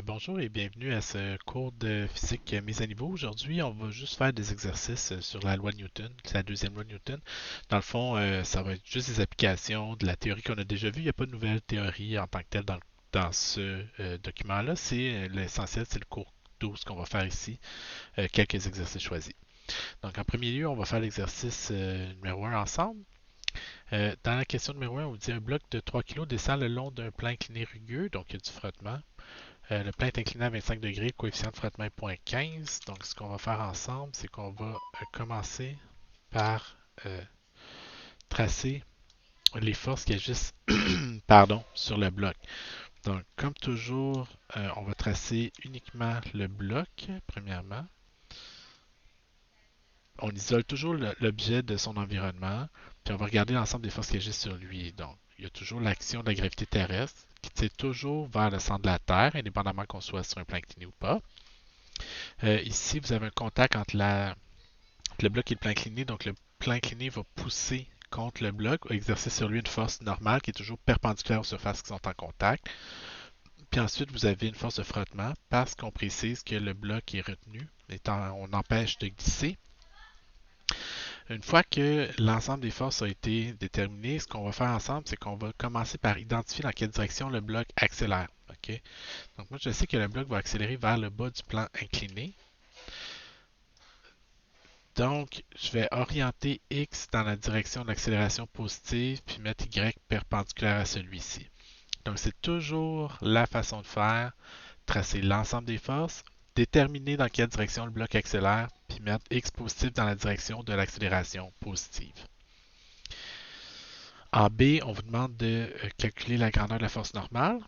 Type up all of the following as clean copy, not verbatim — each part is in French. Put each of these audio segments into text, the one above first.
Bonjour et bienvenue à ce cours de physique mise à niveau. Aujourd'hui, on va juste faire des exercices sur la loi de Newton, la deuxième loi de Newton. Dans le fond, ça va être juste des applications de la théorie qu'on a déjà vue. Il n'y a pas de nouvelle théorie en tant que telle dans ce document-là. C'est l'essentiel, c'est le cours 12 qu'on va faire ici, quelques exercices choisis. Donc, en premier lieu, on va faire l'exercice numéro 1 ensemble. Dans la question numéro 1, on vous dit un bloc de 3 kg descend le long d'un plan incliné rugueux, donc il y a du frottement. Le plan est incliné à 25 degrés, le coefficient de frottement est 0,15. Donc, ce qu'on va faire ensemble, c'est qu'on va commencer par tracer les forces qui agissent pardon, sur le bloc. Donc, comme toujours, on va tracer uniquement le bloc, premièrement. On isole toujours l'objet de son environnement, puis on va regarder l'ensemble des forces qui agissent sur lui. Donc, il y a toujours l'action de la gravité terrestre qui tire toujours vers le centre de la Terre, indépendamment qu'on soit sur un plan incliné ou pas. Ici, vous avez un contact entre le bloc et le plan incliné. Donc, le plan incliné va pousser contre le bloc, va exercer sur lui une force normale qui est toujours perpendiculaire aux surfaces qui sont en contact. Puis ensuite, vous avez une force de frottement parce qu'on précise que le bloc est retenu, on empêche de glisser. Une fois que l'ensemble des forces a été déterminé, ce qu'on va faire ensemble, c'est qu'on va commencer par identifier dans quelle direction le bloc accélère. Okay? Donc moi, je sais que le bloc va accélérer vers le bas du plan incliné. Donc, je vais orienter X dans la direction de l'accélération positive, puis mettre Y perpendiculaire à celui-ci. Donc, c'est toujours la façon de faire, tracer l'ensemble des forces, déterminer dans quelle direction le bloc accélère, puis mettre X positif dans la direction de l'accélération positive. En B, on vous demande de calculer la grandeur de la force normale.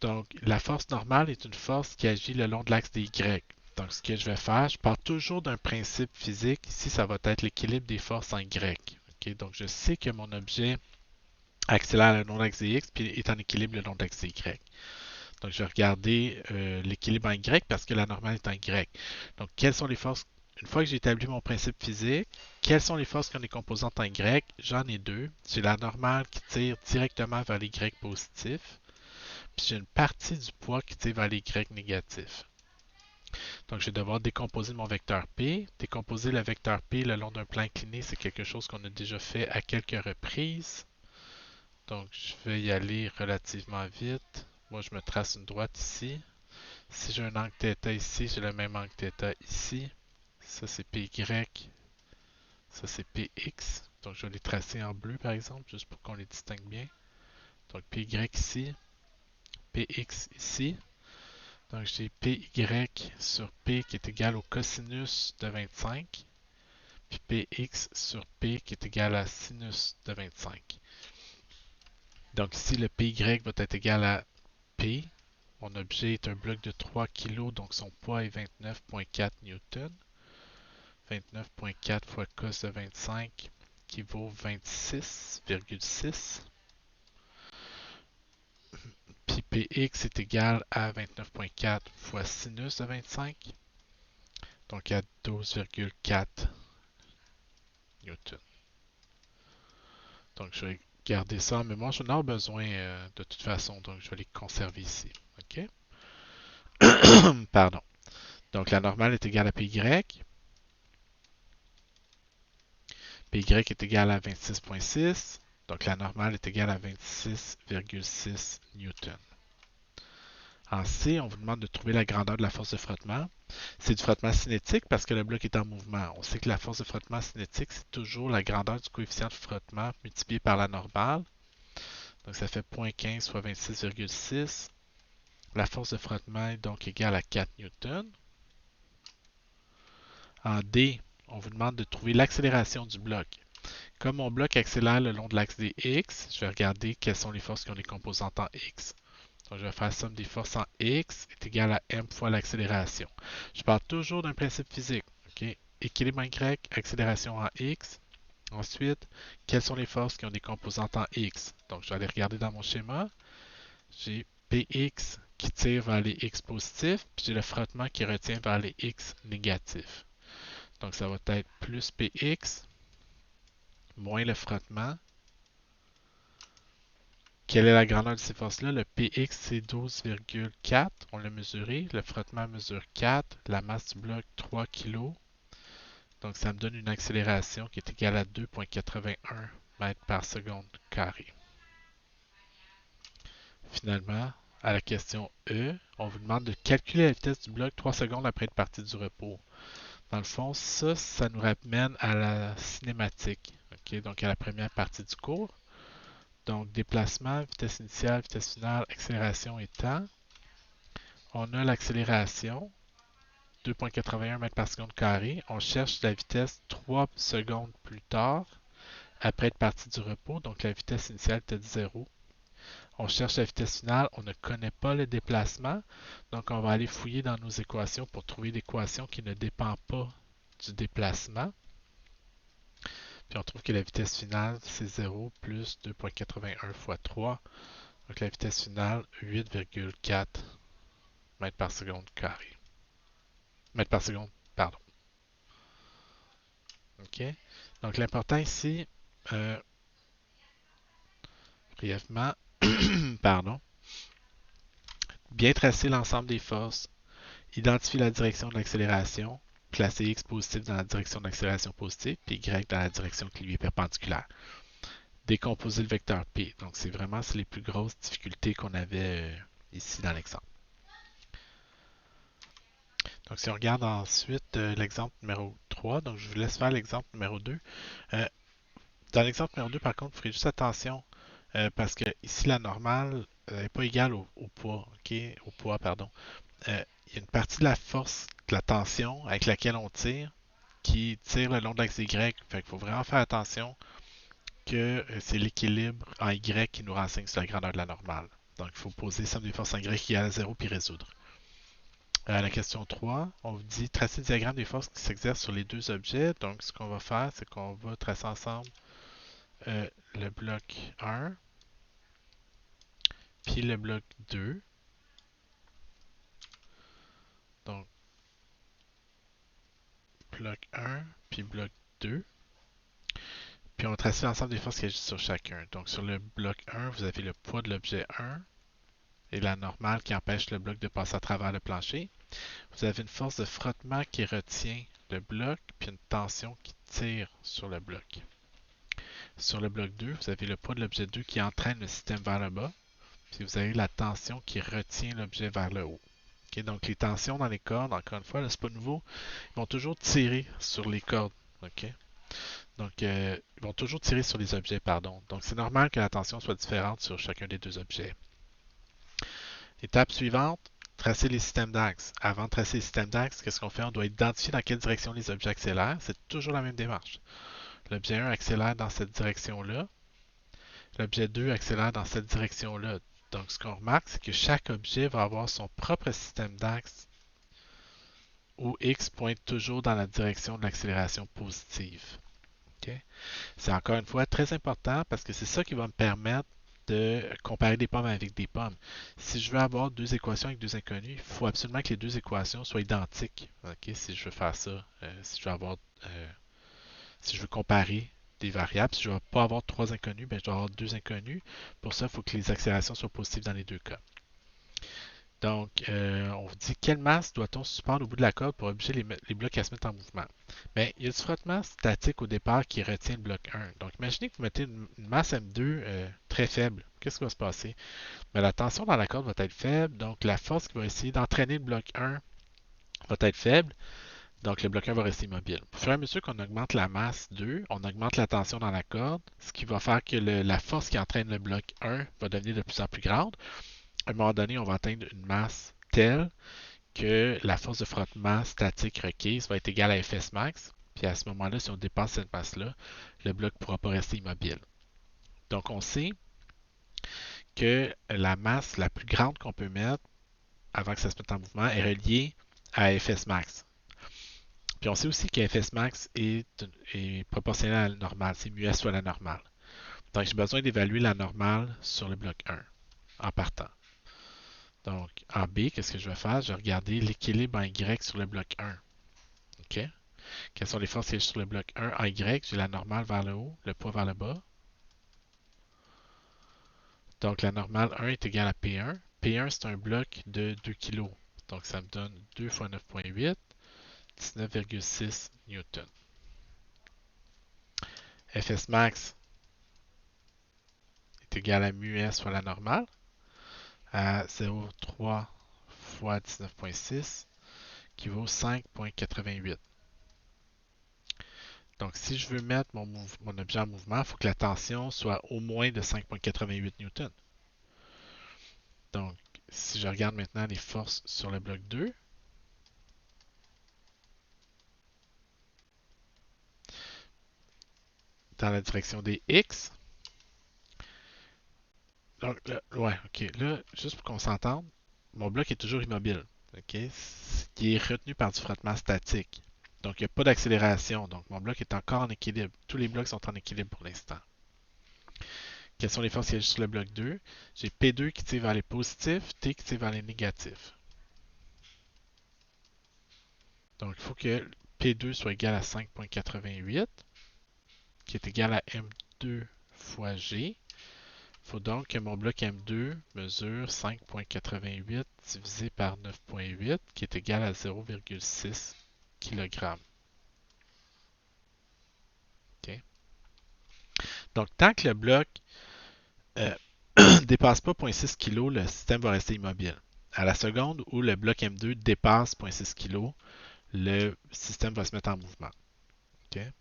Donc, la force normale est une force qui agit le long de l'axe des Y. Donc, ce que je vais faire, je pars toujours d'un principe physique. Ici, ça va être l'équilibre des forces en Y. Okay? Donc, je sais que mon objet accélère le long de l'axe des X puis est en équilibre le long de l'axe des Y. Donc, je vais regarder l'équilibre en Y parce que la normale est en Y. Donc, quelles sont les forces? Une fois que j'ai établi mon principe physique, quelles sont les forces qui ont des composantes en Y? J'en ai deux. J'ai la normale qui tire directement vers les Y positifs. Puis j'ai une partie du poids qui tire vers les Y négatifs. Donc, je vais devoir décomposer mon vecteur P. Décomposer le vecteur P le long d'un plan incliné, c'est quelque chose qu'on a déjà fait à quelques reprises. Donc, je vais y aller relativement vite. Moi, je me trace une droite ici. Si j'ai un angle θ ici, j'ai le même angle θ ici. Ça, c'est PY. Ça, c'est PX. Donc, je vais les tracer en bleu, par exemple, juste pour qu'on les distingue bien. Donc, PY ici, PX ici. Donc, j'ai PY sur P qui est égal au cosinus de 25, puis PX sur P qui est égal à sinus de 25. Donc, ici, le PY va être égal à P. Mon objet est un bloc de 3 kg, donc son poids est 29,4 Newton. 29,4 fois cos de 25 qui vaut 26,6. Puis Px est égal à 29,4 fois sinus de 25, donc à 12,4 Newton. Donc je vais garder ça en mémoire. Je n'en ai besoin de toute façon, donc je vais les conserver ici. OK? Pardon. Donc la normale est égale à Py. Py est égal à 26,6. Donc la normale est égale à 26,6 newton. En C, on vous demande de trouver la grandeur de la force de frottement. C'est du frottement cinétique parce que le bloc est en mouvement. On sait que la force de frottement cinétique, c'est toujours la grandeur du coefficient de frottement multiplié par la normale. Donc ça fait 0,15 fois 26,6. La force de frottement est donc égale à 4 newtons. En D, on vous demande de trouver l'accélération du bloc. Comme mon bloc accélère le long de l'axe des X, je vais regarder quelles sont les forces qui ont des composantes en X. Donc, je vais faire la somme des forces en X est égale à M fois l'accélération. Je pars toujours d'un principe physique. Okay? Équilibre en Y, accélération en X. Ensuite, quelles sont les forces qui ont des composantes en X? Donc, je vais aller regarder dans mon schéma. J'ai Px qui tire vers les X positifs, puis j'ai le frottement qui retient vers les X négatifs. Donc, ça va être plus Px moins le frottement Quelle est la grandeur de ces forces-là? Le PX, c'est 12,4. On l'a mesuré. Le frottement mesure 4. La masse du bloc, 3 kg. Donc, ça me donne une accélération qui est égale à 2,81 mètres par seconde carré. Finalement, à la question E, on vous demande de calculer la vitesse du bloc 3 secondes après être parti du repos. Dans le fond, ça nous ramène à la cinématique. Okay? Donc, à la première partie du cours. Donc, déplacement, vitesse initiale, vitesse finale, accélération et temps. On a l'accélération, 2,81 mètres par seconde carré. On cherche la vitesse 3 secondes plus tard, après être parti du repos. Donc, la vitesse initiale était de 0. On cherche la vitesse finale. On ne connaît pas le déplacement. Donc, on va aller fouiller dans nos équations pour trouver l'équation qui ne dépend pas du déplacement. Puis on trouve que la vitesse finale, c'est 0 plus 2,81 fois 3. Donc la vitesse finale, 8,4 mètres par seconde carré. Mètres par seconde, pardon. OK? Donc l'important ici, brièvement, pardon, bien tracer l'ensemble des forces, identifier la direction de l'accélération, placer X positif dans la direction de l'accélération positive, puis Y dans la direction qui lui est perpendiculaire. Décomposer le vecteur P. Donc, c'est vraiment les plus grosses difficultés qu'on avait ici dans l'exemple. Donc, si on regarde ensuite l'exemple numéro 3, donc je vous laisse faire l'exemple numéro 2. Dans l'exemple numéro 2, par contre, vous ferez juste attention parce que ici, la normale n'est pas égale au poids, OK? Au poids, pardon. Il y a une partie de la force, de la tension avec laquelle on tire, qui tire le long de l'axe Y. Fait qu'il faut vraiment faire attention que c'est l'équilibre en Y qui nous renseigne sur la grandeur de la normale. Donc, il faut poser somme des forces en Y égale à 0 puis résoudre. À la question 3, on vous dit tracer le diagramme des forces qui s'exercent sur les deux objets. Donc, ce qu'on va faire, c'est qu'on va tracer ensemble le bloc 1 puis le bloc 2. Donc, bloc 1 puis bloc 2. Puis on va tracer l'ensemble des forces qui agissent sur chacun. Donc, sur le bloc 1, vous avez le poids de l'objet 1 et la normale qui empêche le bloc de passer à travers le plancher. Vous avez une force de frottement qui retient le bloc, puis une tension qui tire sur le bloc. Sur le bloc 2, vous avez le poids de l'objet 2 qui entraîne le système vers le bas, puis vous avez la tension qui retient l'objet vers le haut. Okay, donc les tensions dans les cordes, encore une fois, là, c'est pas nouveau, ils vont toujours tirer sur les cordes. Okay? Donc, ils vont toujours tirer sur les objets, pardon. Donc, c'est normal que la tension soit différente sur chacun des deux objets. Étape suivante, tracer les systèmes d'axes. Avant de tracer les systèmes d'axes, qu'est-ce qu'on fait? On doit identifier dans quelle direction les objets accélèrent. C'est toujours la même démarche. L'objet 1 accélère dans cette direction-là. L'objet 2 accélère dans cette direction-là. Donc, ce qu'on remarque, c'est que chaque objet va avoir son propre système d'axe où X pointe toujours dans la direction de l'accélération positive. Okay? C'est encore une fois très important parce que c'est ça qui va me permettre de comparer des pommes avec des pommes. Si je veux avoir deux équations avec deux inconnus, il faut absolument que les deux équations soient identiques. Okay? Si je veux faire ça, si je veux comparer des variables, si je ne veux pas avoir trois inconnus, ben, je dois avoir deux inconnus. Pour ça, il faut que les accélérations soient positives dans les deux cas. Donc, on vous dit quelle masse doit-on suspendre au bout de la corde pour obliger les blocs à se mettre en mouvement. Bien, il y a du frottement statique au départ qui retient le bloc 1. Donc, imaginez que vous mettez une masse M2 très faible. Qu'est-ce qui va se passer? Bien, la tension dans la corde va être faible, donc la force qui va essayer d'entraîner le bloc 1 va être faible. Donc, le bloc 1 va rester immobile. Au fur et à mesure qu'on augmente la masse 2, on augmente la tension dans la corde, ce qui va faire que la force qui entraîne le bloc 1 va devenir de plus en plus grande. À un moment donné, on va atteindre une masse telle que la force de frottement statique requise va être égale à Fs max. Puis à ce moment-là, si on dépasse cette masse-là, le bloc ne pourra pas rester immobile. Donc, on sait que la masse la plus grande qu'on peut mettre avant que ça se mette en mouvement est reliée à Fs max. Puis on sait aussi que Fs max est proportionnel à la normale, c'est mu S fois la normale. Donc j'ai besoin d'évaluer la normale sur le bloc 1 en partant. Donc en B, qu'est-ce que je vais faire? Je vais regarder l'équilibre en Y sur le bloc 1. OK? Quelles sont les forces qui agissent sur le bloc 1 en Y? J'ai la normale vers le haut, le poids vers le bas. Donc la normale 1 est égale à P1. P1, c'est un bloc de 2 kg. Donc ça me donne 2 fois 9,8, 19,6 newtons. Fs max est égal à mu S fois la normale, à 0,3 fois 19,6, qui vaut 5,88. Donc, si je veux mettre mon objet en mouvement, il faut que la tension soit au moins de 5,88 newtons. Donc, si je regarde maintenant les forces sur le bloc 2, dans la direction des X, donc, là, ouais, ok, là, juste pour qu'on s'entende, mon bloc est toujours immobile, ok, qui est retenu par du frottement statique. Donc, il n'y a pas d'accélération, donc mon bloc est encore en équilibre. Tous les blocs sont en équilibre pour l'instant. Quelles sont les forces qui agissent sur le bloc 2? J'ai P2 qui tire vers les positifs, T qui tire vers les négatifs. Donc, il faut que P2 soit égal à 5,88, qui est égal à M2 fois G. Il faut donc que mon bloc M2 mesure 5,88 divisé par 9,8, qui est égal à 0,6 kg. Okay. Donc, tant que le bloc ne dépasse pas 0,6 kg, le système va rester immobile. À la seconde où le bloc M2 dépasse 0,6 kg, le système va se mettre en mouvement. Okay.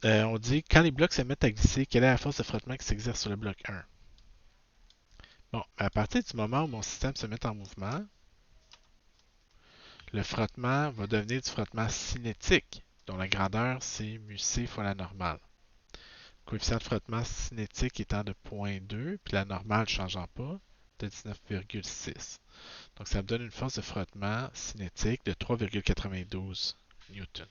On dit quand les blocs se mettent à glisser, quelle est la force de frottement qui s'exerce sur le bloc 1? Bon, à partir du moment où mon système se met en mouvement, le frottement va devenir du frottement cinétique, dont la grandeur c'est mu c fois la normale. Le coefficient de frottement cinétique étant de 0,2, puis la normale ne changeant pas, de 19,6. Donc ça me donne une force de frottement cinétique de 3,92 newtons.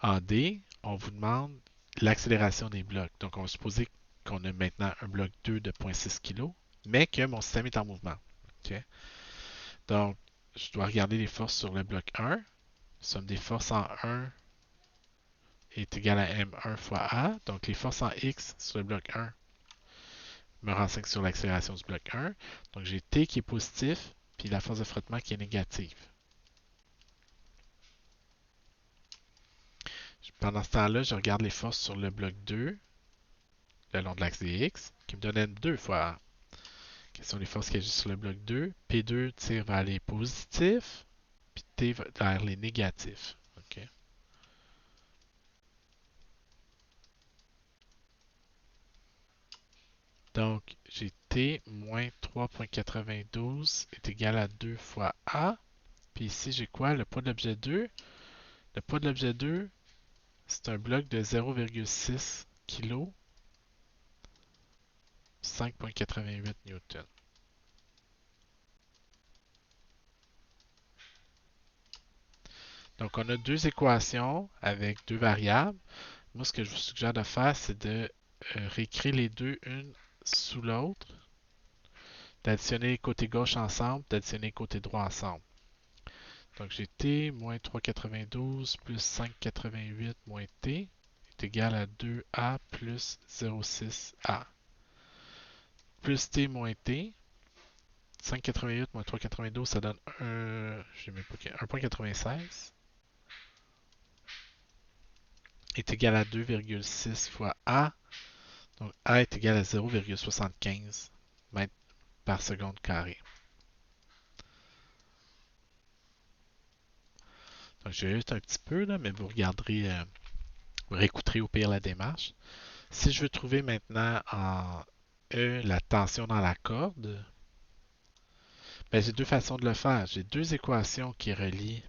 En D, on vous demande l'accélération des blocs. Donc, on va supposer qu'on a maintenant un bloc 2 de 0,6 kg, mais que mon système est en mouvement. Okay? Donc, je dois regarder les forces sur le bloc 1. Somme des forces en 1 est égale à M1 fois A. Donc, les forces en X sur le bloc 1 me renseignent sur l'accélération du bloc 1. Donc, j'ai T qui est positif, puis la force de frottement qui est négative. Pendant ce temps-là, je regarde les forces sur le bloc 2, le long de l'axe des X, qui me donne M2 fois A. Quelles sont les forces qui agissent sur le bloc 2? P2 tire vers les positifs, puis T vers les négatifs. Okay. Donc, j'ai T moins 3,92 est égal à 2 fois A. Puis ici, j'ai quoi? Le poids de l'objet 2. Le poids de l'objet 2, c'est un bloc de 0,6 kg, 5,88 newtons. Donc, on a deux équations avec deux variables. Moi, ce que je vous suggère de faire, c'est de réécrire les deux une sous l'autre, d'additionner les côtés gauche ensemble, d'additionner les côtés droit ensemble. Donc, j'ai T moins 3,92 plus 5,88 moins T est égal à 2A plus 0,6A. Plus T moins T, 5,88 moins 3,92, ça donne 1,96 est égal à 2,6 fois A. Donc, A est égal à 0,75 mètres par seconde carré. Donc, j'ai juste un petit peu, là, mais vous regarderez, vous réécouterez au pire la démarche. Si je veux trouver maintenant en E la tension dans la corde, ben, j'ai deux façons de le faire. J'ai deux équations qui relient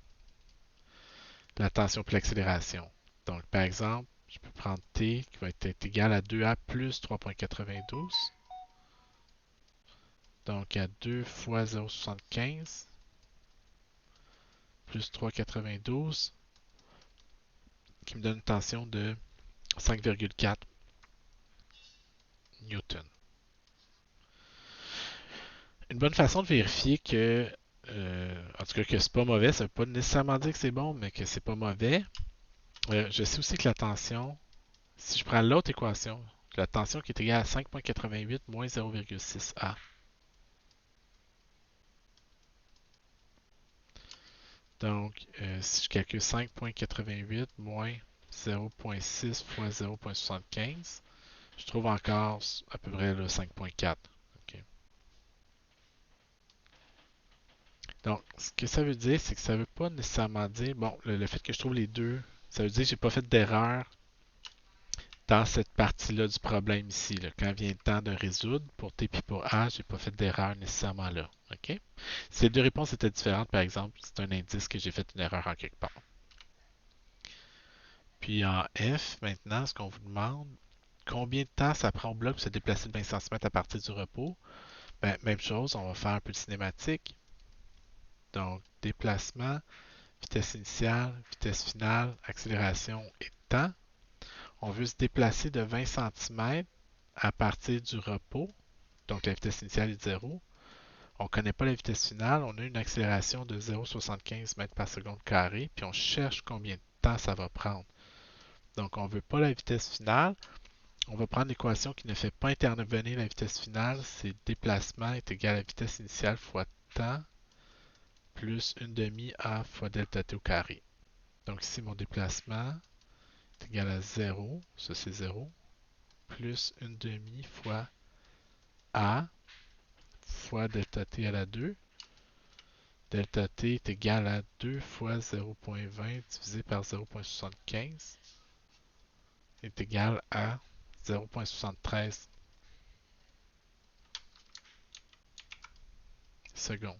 la tension et l'accélération. Donc, par exemple, je peux prendre T qui va être égal à 2A plus 3,92. Donc, à 2 fois 0,75 plus 3,92 qui me donne une tension de 5,4 newtons. Une bonne façon de vérifier que En tout cas, que c'est pas mauvais. Ça veut pas nécessairement dire que c'est bon, mais que c'est pas mauvais. Je sais aussi que la tension, si je prends l'autre équation, la tension qui est égale à 5,88 moins 0,6 A. Donc, si je calcule 5,88 moins 0,6 fois 0,75, je trouve encore à peu près 5,4. Okay. Donc, ce que ça veut dire, c'est que ça ne veut pas nécessairement dire, bon, le fait que je trouve les deux, ça veut dire que j'ai pas fait d'erreur dans cette partie-là du problème ici. Là. Quand vient le temps de résoudre, pour T et pour A, j'ai pas fait d'erreur nécessairement là. OK? Si les deux réponses étaient différentes, par exemple, c'est un indice que j'ai fait une erreur en quelque part. Puis en F, maintenant, ce qu'on vous demande, combien de temps ça prend au bloc pour se déplacer de 20 cm à partir du repos? Ben, même chose, on va faire un peu de cinématique. Donc, déplacement, vitesse initiale, vitesse finale, accélération et temps. On veut se déplacer de 20 cm à partir du repos. Donc, la vitesse initiale est 0. On ne connaît pas la vitesse finale. On a une accélération de 0,75 m par seconde carré. Puis on cherche combien de temps ça va prendre. Donc, on ne veut pas la vitesse finale. On va prendre l'équation qui ne fait pas intervenir la vitesse finale. C'est déplacement est égal à vitesse initiale fois temps plus 1 demi A fois delta t au carré. Donc ici, mon déplacement est égal à 0. Ça, c'est 0. Plus 1 demi fois A fois delta t à la 2. Delta t est égal à 2 fois 0,20 divisé par 0,75 est égal à 0,73 secondes.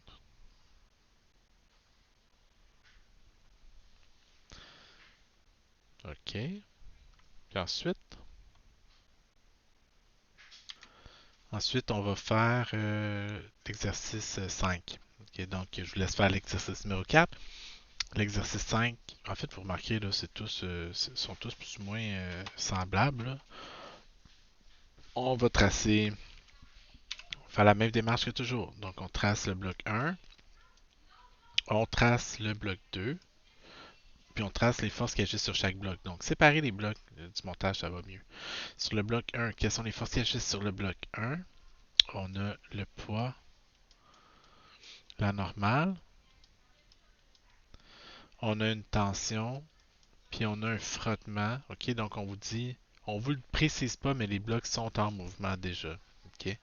OK. Puis ensuite, on va faire l'exercice 5. Okay, donc, je vous laisse faire l'exercice numéro 4. L'exercice 5, en fait, vous remarquez, là, sont tous plus ou moins semblables. Là. On va tracer, faire la même démarche que toujours. Donc, on trace le bloc 1, on trace le bloc 2, puis on trace les forces qui agissent sur chaque bloc. Donc, séparer les blocs du montage, ça va mieux. Sur le bloc 1, quelles sont les forces qui agissent sur le bloc 1? On a le poids, la normale, on a une tension, puis on a un frottement. OK, donc on vous dit, on vous le précise pas, mais les blocs sont en mouvement déjà. OK,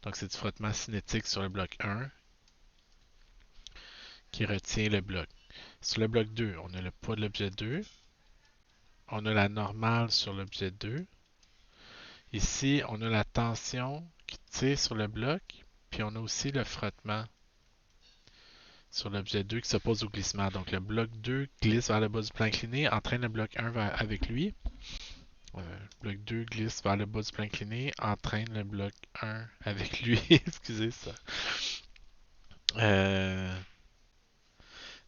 donc c'est du frottement cinétique sur le bloc 1 qui retient le bloc. Sur le bloc 2, on a le poids de l'objet 2. On a la normale sur l'objet 2. Ici, on a la tension qui tire sur le bloc, puis on a aussi le frottement sur l'objet 2 qui s'oppose au glissement. Donc le bloc 2 glisse vers le bas du plan incliné, entraîne le bloc 1 avec lui. Le bloc 2 glisse vers le bas du plan incliné, entraîne le bloc 1 avec lui. Excusez ça.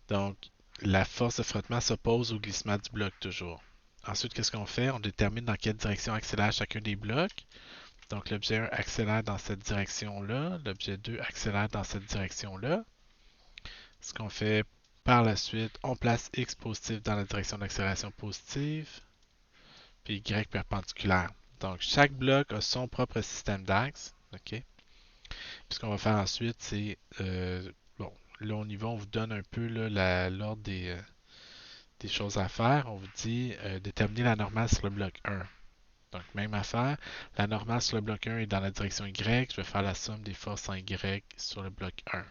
Donc, la force de frottement s'oppose au glissement du bloc toujours. Ensuite, qu'est-ce qu'on fait? On détermine dans quelle direction accélère chacun des blocs. Donc, l'objet 1 accélère dans cette direction-là. L'objet 2 accélère dans cette direction-là. Ce qu'on fait par la suite, on place X positif dans la direction d'accélération positive, puis Y perpendiculaire. Donc, chaque bloc a son propre système d'axe. OK? Puis ce qu'on va faire ensuite, c'est, bon, là on y va, on vous donne un peu l'ordre des choses à faire. On vous dit déterminer la normale sur le bloc 1. Donc, même affaire. La normale sur le bloc 1 est dans la direction Y. Je vais faire la somme des forces en Y sur le bloc 1.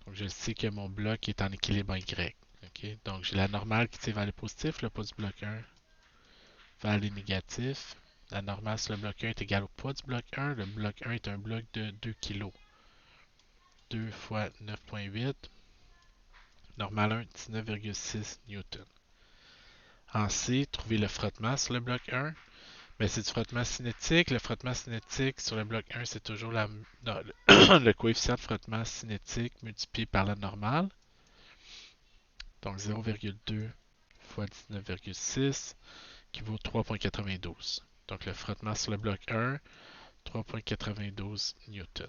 Donc, je sais que mon bloc est en équilibre en Y. Okay? Donc, j'ai la normale qui tire vers le positif, le poids du bloc 1 vers les négatifs. La normale sur le bloc 1 est égale au poids du bloc 1. Le bloc 1 est un bloc de 2 kg. 2 fois 9,8. Normale 1, 19,6 Newton. En C, trouver le frottement sur le bloc 1. Mais c'est du frottement cinétique. Le frottement cinétique sur le bloc 1, c'est toujours le coefficient de frottement cinétique multiplié par la normale. Donc 0,2 fois 19,6 qui vaut 3,92. Donc le frottement sur le bloc 1, 3,92 Newton.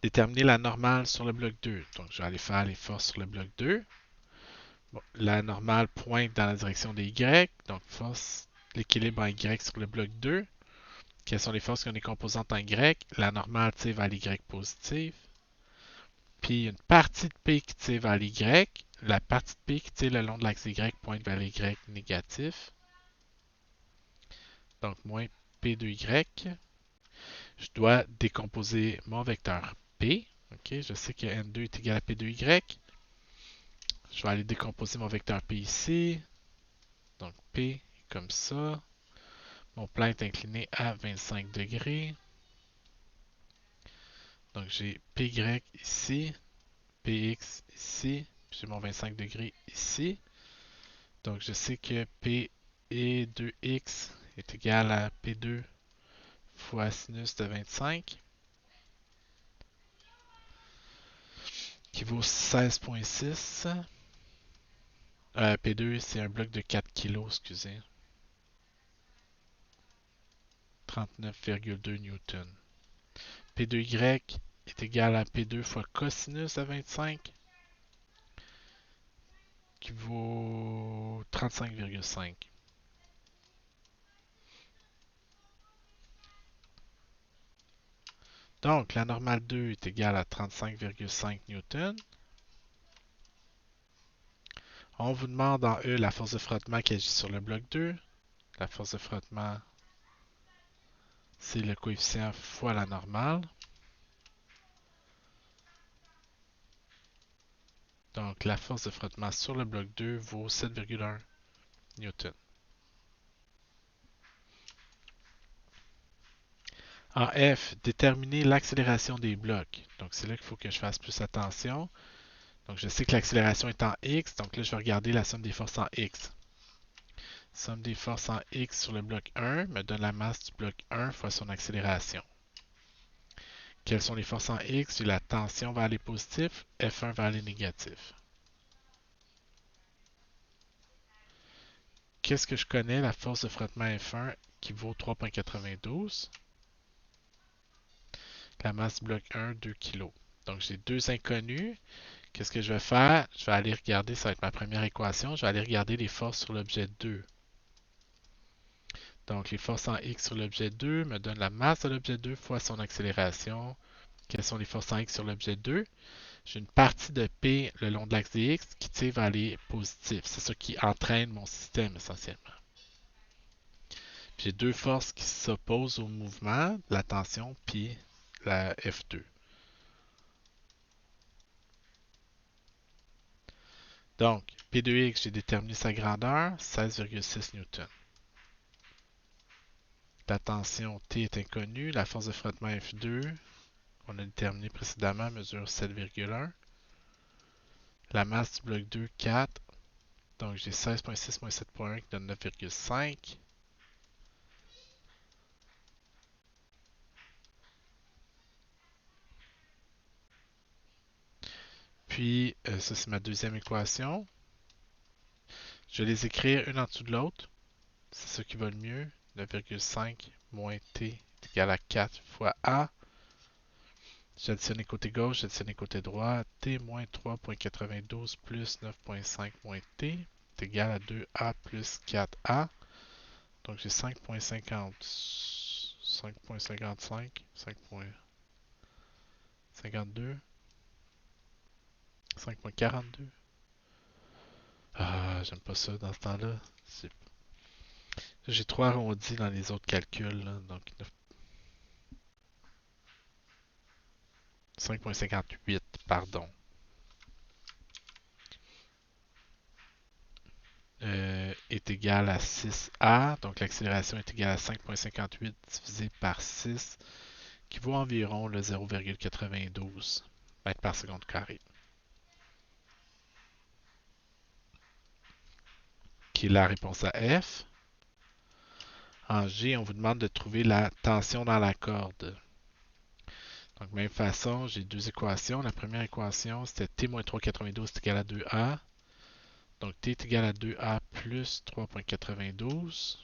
déterminer la normale sur le bloc 2. Donc, je vais aller faire les forces sur le bloc 2. Bon, la normale pointe dans la direction des Y. Donc, force, l'équilibre en Y sur le bloc 2. Quelles sont les forces qui ont des composantes en Y? La normale tire vers l'Y positive. Puis, une partie de P qui tire vers l'Y. La partie de P qui tire le long de l'axe Y pointe vers l'Y négatif. Donc, moins P2Y. Je dois décomposer mon vecteur P. Ok, je sais que N2 est égal à P2Y. Je vais aller décomposer mon vecteur P ici. Donc P comme ça. Mon plan est incliné à 25 degrés. Donc j'ai PY ici, PX ici, puis j'ai mon 25 degrés ici. Donc je sais que P et 2X est égal à P2 fois sinus de 25, qui vaut 16,6. P2, c'est un bloc de 4 kg, excusez. 39,2 newtons. P2Y est égal à P2 fois cosinus de 25, qui vaut 35,5. Donc, la normale 2 est égale à 35,5 newtons. On vous demande en E la force de frottement qui agit sur le bloc 2. La force de frottement, c'est le coefficient fois la normale. Donc, la force de frottement sur le bloc 2 vaut 7,1 newtons. En F, déterminer l'accélération des blocs. Donc, c'est là qu'il faut que je fasse plus attention. Donc, je sais que l'accélération est en X. Donc là, je vais regarder la somme des forces en X. Somme des forces en X sur le bloc 1 me donne la masse du bloc 1 fois son accélération. Quelles sont les forces en X? J'ai la tension vers les positifs, F1 vers les négatifs. Qu'est-ce que je connais? La force de frottement F1 qui vaut 3,92. La masse du bloc 1, 2 kg. Donc j'ai deux inconnus. Qu'est-ce que je vais faire? Je vais aller regarder, ça va être ma première équation, je vais aller regarder les forces sur l'objet 2. Donc les forces en X sur l'objet 2 me donnent la masse de l'objet 2 fois son accélération. Quelles sont les forces en X sur l'objet 2? J'ai une partie de P le long de l'axe des X qui tire vers les positifs. C'est ça qui entraîne mon système essentiellement. J'ai deux forces qui s'opposent au mouvement, la tension puis la F2. Donc, P2X, j'ai déterminé sa grandeur, 16,6 newtons. La tension T est inconnue, la force de frottement F2, qu'on a déterminé précédemment, mesure 7,1. La masse du bloc 2, 4. Donc j'ai 16,6 moins 7,1 qui donne 9,5. Puis, ça c'est ma deuxième équation. Je vais les écrire une en dessous de l'autre. C'est ça qui va le mieux. 9,5 moins T est égal à 4 fois A. J'additionne les côtés gauche, j'additionne les côtés droit. T moins 3,92 plus 9,5 moins T est égal à 2A plus 4A. Donc j'ai 5,50, 5,55, 5,52, 5,42. Ah, j'aime pas ça dans ce temps-là. J'ai trop arrondi dans les autres calculs, là, donc 5,58, pardon. Est égal à 6A, donc l'accélération est égale à 5,58 divisé par 6, qui vaut environ le 0,92 mètres par seconde carré. Qui est la réponse à F. En G, on vous demande de trouver la tension dans la corde. Donc, même façon, j'ai deux équations. La première équation, c'était T-3,92 est égal à 2A. Donc, T est égal à 2A plus 3,92.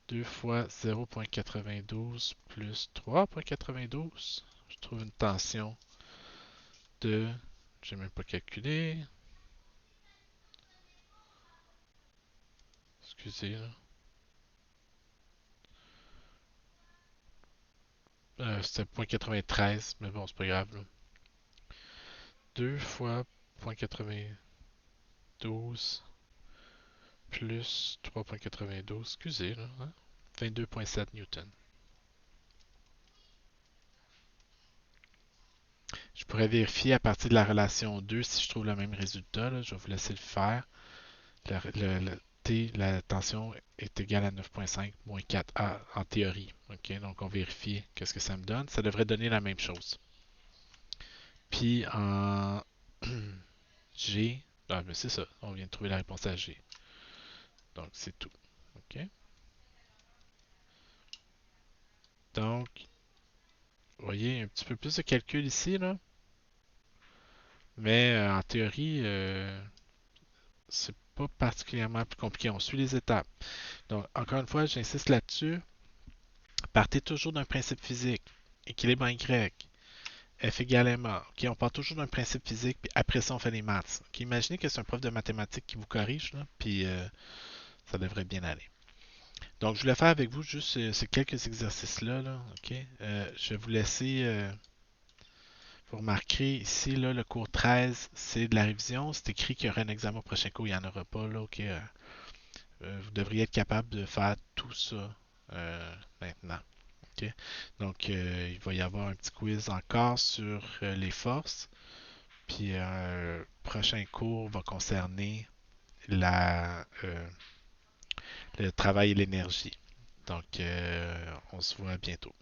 2 fois 0,92 plus 3,92. Je trouve une tension de... J'ai même pas calculé. Excusez, là. C'était 0.93, mais bon, c'est pas grave, là. 2 fois 0.92 plus 3.92, excusez, là, hein? 22.7 newtons. Je pourrais vérifier à partir de la relation 2 si je trouve le même résultat, là. Je vais vous laisser le faire. La tension est égale à 9.5 moins 4A en théorie. OK, donc on vérifie qu'est-ce que ça me donne. Ça devrait donner la même chose. Puis en G, ah, mais c'est ça, on vient de trouver la réponse à G. Donc c'est tout. OK? Donc, vous voyez, un petit peu plus de calcul ici, là. Mais en théorie, c'est pas particulièrement plus compliqué. On suit les étapes. Donc, encore une fois, j'insiste là-dessus. Partez toujours d'un principe physique. Équilibre en Y. F égale ma. OK, on part toujours d'un principe physique, puis après ça, on fait les maths. OK, imaginez que c'est un prof de mathématiques qui vous corrige, là, puis ça devrait bien aller. Donc, je voulais faire avec vous juste ces quelques exercices-là. Là, OK? Je vais vous laisser. Vous remarquerez ici, là, le cours 13, c'est de la révision. C'est écrit qu'il y aura un examen au prochain cours. Il n'y en aura pas. Là, OK? Vous devriez être capable de faire tout ça maintenant. OK? Donc, il va y avoir un petit quiz encore sur les forces. Puis, prochain cours va concerner le travail et l'énergie. Donc, on se voit bientôt.